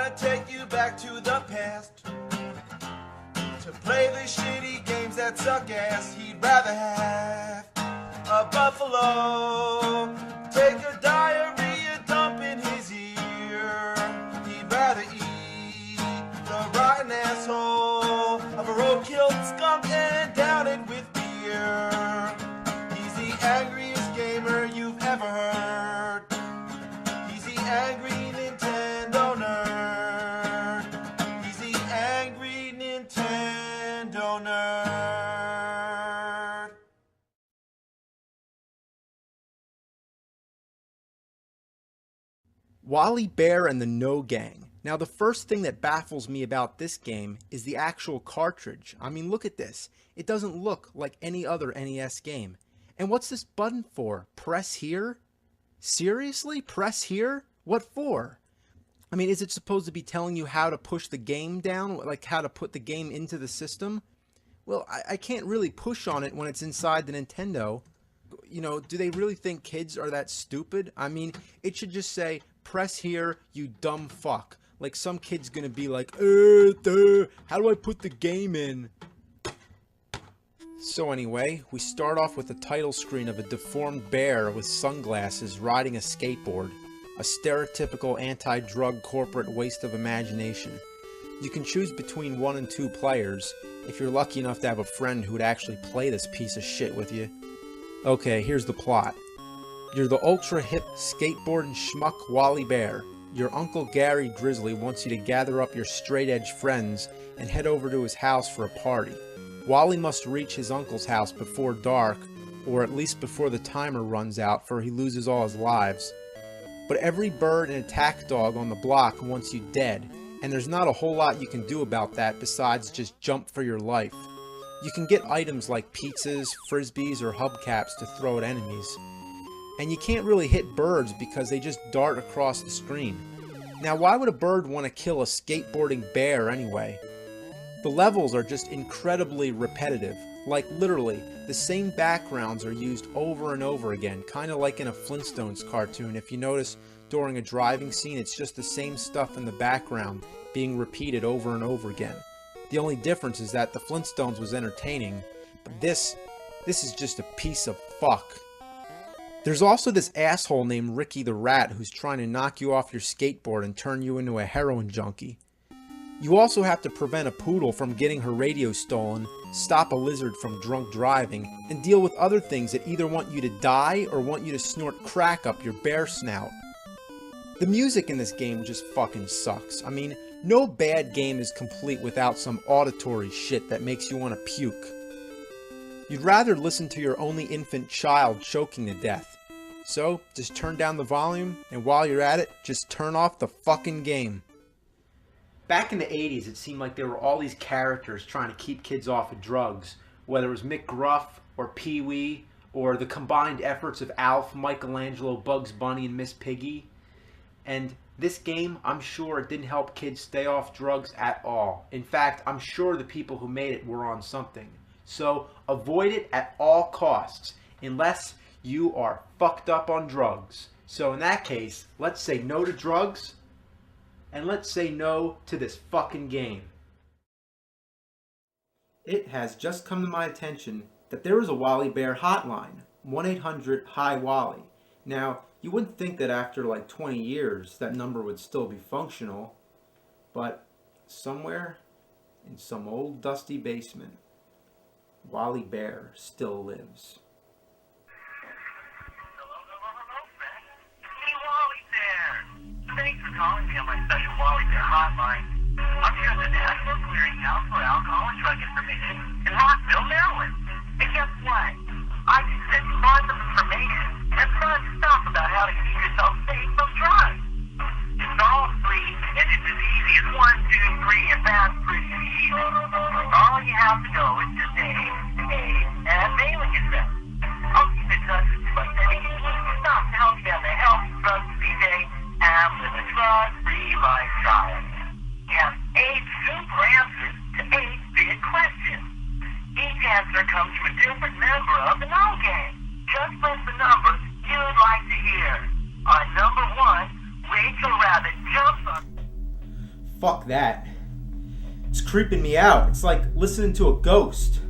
gonna take you back to the past to play the shitty games that suck ass. He'd rather have a buffalo take a diarrhea dump in his ear. He'd rather eat the rotten asshole of a road-killed skunk and down it with beer. He's the angriest gamer you've ever heard. He's the angry Nintendo nerd. He's the angry Nintendo nerd. Wally Bear and the No Gang. Now the first thing that baffles me about this game is the actual cartridge. I mean, look at this. It doesn't look like any other NES game. And what's this button for? Press here? Seriously? Press here? What for? I mean, is it supposed to be telling you how to push the game down? Like how to put the game into the system? Well, I can't really push on it when it's inside the Nintendo. You know, do they really think kids are that stupid? I mean, it should just say, press here, you dumb fuck. Like some kid's gonna be like, how do I put the game in? So anyway, we start off with the title screen of a deformed bear with sunglasses riding a skateboard. A stereotypical anti-drug corporate waste of imagination. You can choose between 1 and 2 players, if you're lucky enough to have a friend who would actually play this piece of shit with you. Okay, here's the plot. You're the ultra-hip skateboarding schmuck Wally Bear. Your Uncle Gary Grizzly wants you to gather up your straight-edge friends and head over to his house for a party. Wally must reach his uncle's house before dark, or at least before the timer runs out, for he loses all his lives. But every bird and attack dog on the block wants you dead, and there's not a whole lot you can do about that besides just jump for your life. You can get items like pizzas, frisbees, or hubcaps to throw at enemies. And you can't really hit birds because they just dart across the screen. Now why would a bird want to kill a skateboarding bear anyway? The levels are just incredibly repetitive. Like literally, the same backgrounds are used over and over again, kind of like in a Flintstones cartoon. If you notice during a driving scene, it's just the same stuff in the background being repeated over and over again. The only difference is that the Flintstones was entertaining, but this is just a piece of fuck. There's also this asshole named Ricky the Rat who's trying to knock you off your skateboard and turn you into a heroin junkie. You also have to prevent a poodle from getting her radio stolen, stop a lizard from drunk driving, and deal with other things that either want you to die or want you to snort crack up your bear snout. The music in this game just fucking sucks. I mean, no bad game is complete without some auditory shit that makes you want to puke. You'd rather listen to your only infant child choking to death. So, just turn down the volume, and while you're at it, just turn off the fucking game. Back in the 80s, it seemed like there were all these characters trying to keep kids off of drugs, whether it was Mick Gruff, or Pee-wee, or the combined efforts of Alf, Michelangelo, Bugs Bunny, and Miss Piggy. And this game, I'm sure it didn't help kids stay off drugs at all. In fact, I'm sure the people who made it were on something. So, avoid it at all costs, unless you are fucked up on drugs. So in that case, let's say no to drugs, and let's say no to this fucking game. It has just come to my attention that there is a Wally Bear hotline, 1-800-HI-WALLY. Now, you wouldn't think that after like 20 years that number would still be functional, but somewhere in some old dusty basement, Wally Bear still lives. Thanks for calling me on my special Wally Bear hotline. I'm here at the National Clearinghouse for Alcohol and Drug Information in Rockville, Maryland. And guess what? I can send you lots of information and fun stuff about how to keep yourself safe from drugs. It's all free and it's as easy as 1, 2, 3, and that's pretty easy. All you have to do is just and mailing address. I'll keep in touch with you by sending you stuff to help you have a healthy drug-free day and live a drug-free lifestyle. You have 8 simple answers to 8 big questions. Each answer comes from a different member of the No Gang. Just press the number you'd like to hear. On number 1, Rachel Rabbit jumps on... Fuck that. It's creeping me out. It's like listening to a ghost.